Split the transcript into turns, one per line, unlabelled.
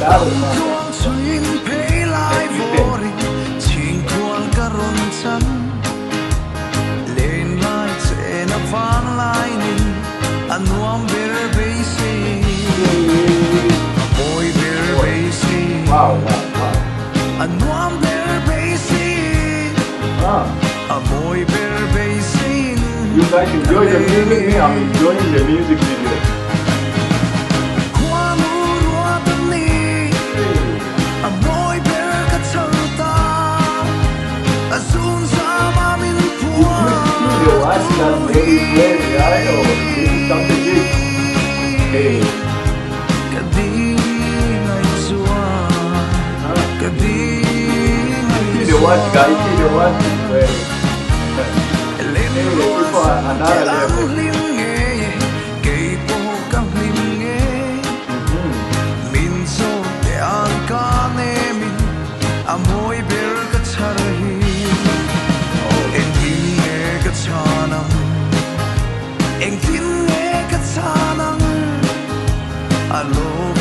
Tuang chuyên phê lai vô rình Chinh cuang cả rôn chân Lên lai chế na vang lai ninh Anh nuam ber bê xì Môi ber bê xì Anh nuam ber bê xì Môi ber bê xì
You guys enjoy the music, me, I'm enjoying the music video. That's very clear, right? Oh, this is something big. Hey. See the watch, guys. See the watch. Hey, people are another level.
Mawi Ber ka charahi Eng tin nge ka chanang Eng tin nge ka chanang Alo